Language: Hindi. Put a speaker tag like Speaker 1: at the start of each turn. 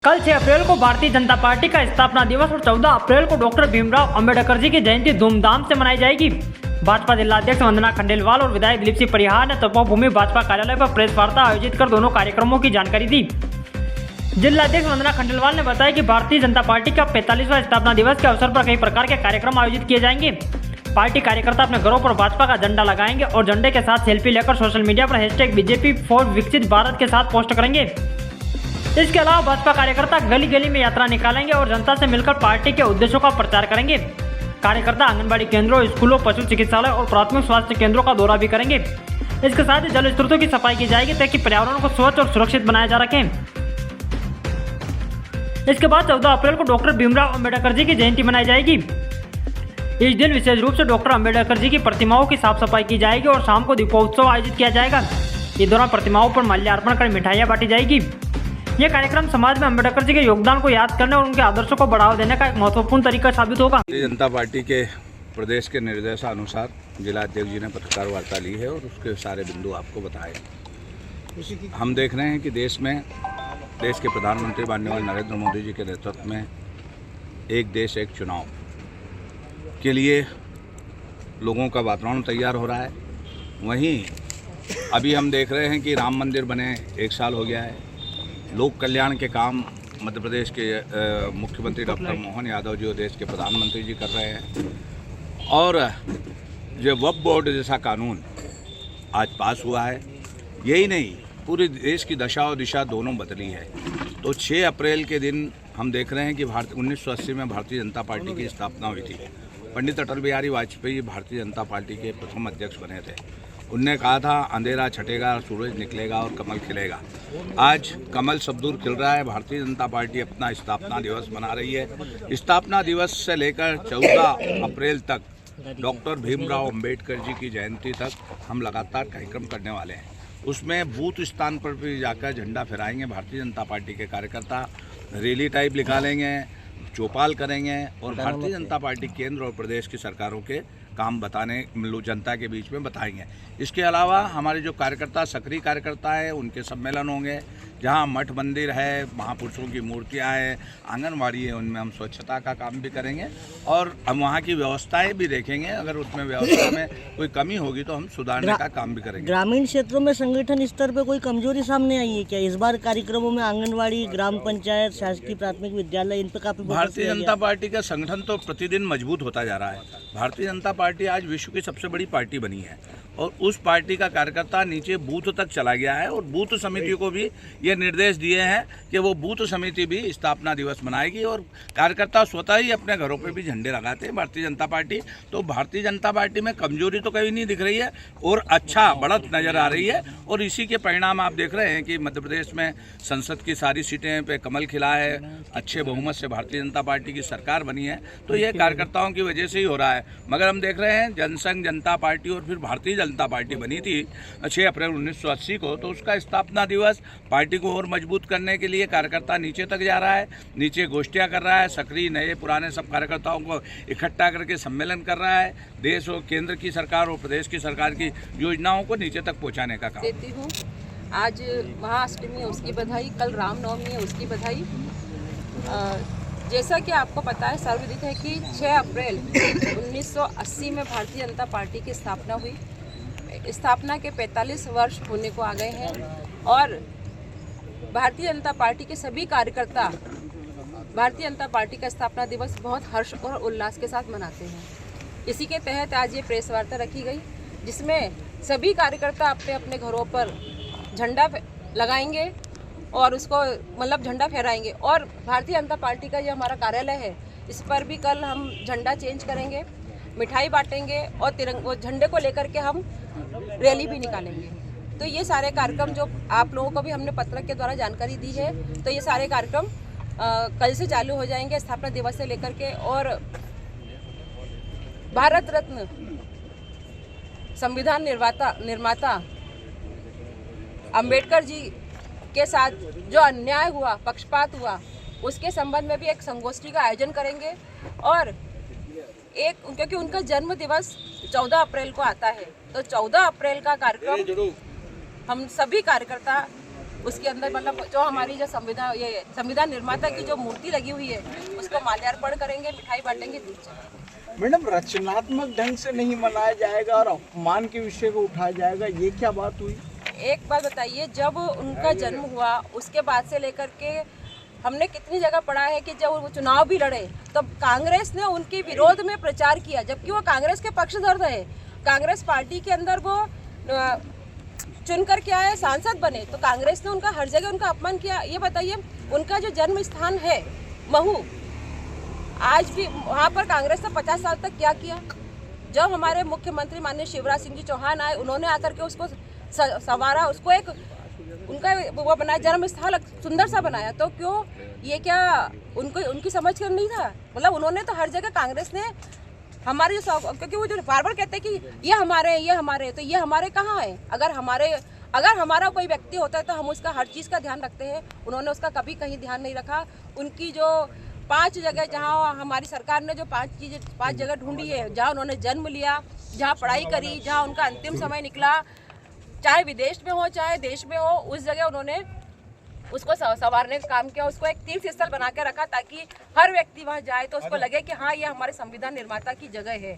Speaker 1: कल 6 अप्रैल को भारतीय जनता पार्टी का स्थापना दिवस और 14 अप्रैल को डॉक्टर भीमराव अंबेडकर जी की जयंती धूमधाम से मनाई जाएगी। भाजपा जिलाध्यक्ष वंदना खंडेलवाल और विधायक दिलीप सिंह परिहार ने तपोभूमि भाजपा कार्यालय पर प्रेस वार्ता आयोजित कर दोनों कार्यक्रमों की जानकारी दी। जिलाध्यक्ष वंदना खंडेलवाल ने बताया कि भारतीय जनता पार्टी का 45वां स्थापना दिवस के अवसर पर कई प्रकार के कार्यक्रम आयोजित किए जाएंगे। पार्टी कार्यकर्ता अपने घरों पर भाजपा का झंडा लगाएंगे और झंडे के साथ सेल्फी लेकर सोशल मीडिया पर #BJP फॉर विकसित भारत के साथ पोस्ट करेंगे। इसके अलावा भाजपा कार्यकर्ता गली गली में यात्रा निकालेंगे और जनता से मिलकर पार्टी के उद्देश्यों का प्रचार करेंगे। कार्यकर्ता आंगनबाड़ी केंद्रों, स्कूलों, पशु चिकित्सालय और प्राथमिक स्वास्थ्य केंद्रों का दौरा भी करेंगे। इसके साथ ही जल स्रोतों की सफाई की जाएगी ताकि पर्यावरण को स्वच्छ और सुरक्षित बनाया जा सके। इसके बाद 14 अप्रैल को डॉक्टर भीमराव अंबेडकर जी की जयंती मनाई जाएगी। इस दिन विशेष रूप से डॉक्टर अंबेडकर जी की प्रतिमाओं की साफ सफाई की जाएगी और शाम को दीपोत्सव आयोजित किया जाएगा। इस दौरान प्रतिमाओं पर माल्यार्पण कर मिठाइयां बांटी जाएगी। यह कार्यक्रम समाज में अंबेडकर जी के योगदान को याद करने और उनके आदर्शों को बढ़ावा देने का एक महत्वपूर्ण तरीका साबित होगा।
Speaker 2: भारतीय जनता पार्टी के प्रदेश के निर्देशानुसार जिलाध्यक्ष जी ने पत्रकार वार्ता ली है और उसके सारे बिंदु आपको बताए। हम देख रहे हैं कि देश के प्रधानमंत्री माननीय नरेंद्र मोदी जी के नेतृत्व में एक देश एक चुनाव के लिए लोगों का वातावरण तैयार हो रहा है। वहीं अभी हम देख रहे हैं कि राम मंदिर बने 1 साल हो गया है। लोक कल्याण के काम मध्य प्रदेश के मुख्यमंत्री डॉक्टर मोहन यादव जी और देश के प्रधानमंत्री जी कर रहे हैं। और जो वक्फ बोर्ड जैसा कानून आज पास हुआ है, यही नहीं पूरे देश की दशा और दिशा दोनों बदली है। तो 6 अप्रैल के दिन हम देख रहे हैं कि 1980 में भारतीय जनता पार्टी की स्थापना हुई थी। पंडित अटल बिहारी वाजपेयी भारतीय जनता पार्टी के प्रथम अध्यक्ष बने थे। उनने कहा था अंधेरा छटेगा, सूरज निकलेगा और कमल खिलेगा। आज कमल सब दूर खिल रहा है। भारतीय जनता पार्टी अपना स्थापना दिवस मना रही है। स्थापना दिवस से लेकर 14 अप्रैल तक डॉक्टर भीमराव अंबेडकर जी की जयंती तक हम लगातार कार्यक्रम करने वाले हैं। उसमें बूथ स्थान पर भी जाकर झंडा फहराएंगे। भारतीय जनता पार्टी के कार्यकर्ता रैली टाइप निकालेंगे, चौपाल करेंगे और भारतीय जनता पार्टी केंद्र और प्रदेश की सरकारों के काम बताने जनता के बीच में बताएंगे। इसके अलावा हमारे जो कार्यकर्ता सक्रिय कार्यकर्ता है उनके सम्मेलन होंगे। जहां मठ मंदिर है, महापुरुषों की मूर्तियां हैं, आंगनबाड़ी है, उनमें हम स्वच्छता का काम भी करेंगे और हम वहां की व्यवस्थाएं भी देखेंगे। अगर उसमें व्यवस्था में कोई कमी होगी तो हम सुधारने का काम भी करेंगे।
Speaker 3: ग्रामीण क्षेत्रों में संगठन स्तर पर कोई कमजोरी सामने आई है क्या? इस बार कार्यक्रमों में आंगनबाड़ी, ग्राम पंचायत, शासकीय प्राथमिक विद्यालय, इन पर काफी
Speaker 2: भारतीय जनता पार्टी का संगठन तो प्रतिदिन मजबूत होता जा रहा है। भारतीय जनता पार्टी आज विश्व की सबसे बड़ी पार्टी बनी है और उस पार्टी का कार्यकर्ता नीचे बूथ तक चला गया है और बूथ समितियों को भी ये निर्देश दिए हैं कि वो बूथ समिति भी स्थापना दिवस मनाएगी और कार्यकर्ता स्वतः ही अपने घरों पे भी झंडे लगाते हैं भारतीय जनता पार्टी। तो भारतीय जनता पार्टी में कमजोरी तो कभी नहीं दिख रही है और अच्छा बढ़त नज़र आ रही है और इसी के परिणाम आप देख रहे हैं कि मध्य प्रदेश में संसद की सारी सीटें पे कमल खिला है। अच्छे बहुमत से भारतीय जनता पार्टी की सरकार बनी है। तो ये कार्यकर्ताओं की वजह से ही हो रहा है। मगर हम देख रहे हैं जनसंघ जनता पार्टी और फिर भारतीय जनता पार्टी बनी थी 6 अप्रैल 1980 को, तो उसका स्थापना दिवस पार्टी को और मजबूत करने के लिए कार्यकर्ता नीचे तक जा रहा है, नीचे गोष्ठियां कर रहा है, सक्रिय नए पुराने सब कार्यकर्ताओं को इकट्ठा करके सम्मेलन कर रहा है। देश और केंद्र की सरकार और प्रदेश की सरकार की योजनाओं को नीचे तक पहुँचाने का काम
Speaker 4: देती हूँ। आज महाअष्टमी है उसकी बधाई, कल रामनवमी है उसकी बधाई। जैसा कि आपको पता है, सार्वजनिक है कि 6 अप्रैल 1980 में भारतीय जनता पार्टी की स्थापना हुई। स्थापना के 45 वर्ष होने को आ गए हैं और भारतीय जनता पार्टी के सभी कार्यकर्ता भारतीय जनता पार्टी का स्थापना दिवस बहुत हर्ष और उल्लास के साथ मनाते हैं। इसी के तहत आज ये प्रेस वार्ता रखी गई जिसमें सभी कार्यकर्ता अपने अपने घरों पर झंडा लगाएंगे और उसको झंडा फहराएंगे। और भारतीय जनता पार्टी का जो हमारा कार्यालय है इस पर भी कल हम झंडा चेंज करेंगे, मिठाई बांटेंगे और झंडे को लेकर के हम रैली भी निकालेंगे। तो ये सारे कार्यक्रम जो आप लोगों को भी हमने पत्रक के द्वारा जानकारी दी है, तो ये सारे कार्यक्रम कल से चालू हो जाएंगे स्थापना दिवस से लेकर के। और भारत रत्न संविधान निर्माता अंबेडकर जी के साथ जो अन्याय हुआ, पक्षपात हुआ, उसके संबंध में भी एक संगोष्ठी का आयोजन करेंगे। और क्योंकि उनका जन्म दिवस 14 अप्रैल को आता है, तो 14 अप्रैल का कार्यक्रम हम सभी कार्यकर्ता उसके अंदर मतलब जो हमारी जो संविधान निर्माता की जो मूर्ति लगी हुई है उसको माल्यार्पण करेंगे, मिठाई बांटेंगे, दूध चढ़ाएंगे।
Speaker 5: मैडम, रचनात्मक ढंग से नहीं मनाया जाएगा और अपमान के विषय को उठाया जाएगा, ये क्या बात हुई?
Speaker 4: एक बात बताइए, जब उनका जन्म हुआ उसके बाद से लेकर के हमने कितनी जगह पढ़ा है कि जब वो चुनाव भी लड़े तब कांग्रेस ने उनके विरोध में प्रचार किया, जबकि वो कांग्रेस के पक्षधर रहे। कांग्रेस पार्टी के अंदर वो चुन कर के आए, सांसद बने, तो कांग्रेस ने उनका हर जगह उनका अपमान किया। ये बताइए, उनका जो जन्म स्थान है महू, आज भी वहाँ पर कांग्रेस ने 50 साल तक क्या किया? जब हमारे मुख्यमंत्री माननीय शिवराज सिंह जी चौहान आए, उन्होंने आकर के उसको संवारा, उसको एक उनका वो बनाया, जन्म स्थल सुंदर सा बनाया। तो क्यों ये क्या उनको उनकी समझ कर नहीं था? मतलब उन्होंने तो हर जगह कांग्रेस ने हमारे क्योंकि वो जो बार बार कहते हैं कि ये हमारे, तो ये हमारे कहाँ है? अगर हमारा कोई व्यक्ति होता है तो हम उसका हर चीज़ का ध्यान रखते हैं। उन्होंने उसका कभी कहीं ध्यान नहीं रखा। उनकी जो 5 जगह, जहाँ हमारी सरकार ने जो 5 जगह ढूंढी है, जहाँ उन्होंने जन्म लिया, जहाँ पढ़ाई करी, जहाँ उनका अंतिम समय निकला, चाहे विदेश में हो चाहे देश में हो, उस जगह उन्होंने उसको संवारने का काम किया, उसको एक तीर्थ स्थल बना के रखा ताकि हर व्यक्ति वहाँ जाए तो उसको लगे कि हाँ, ये हमारे संविधान निर्माता की जगह है।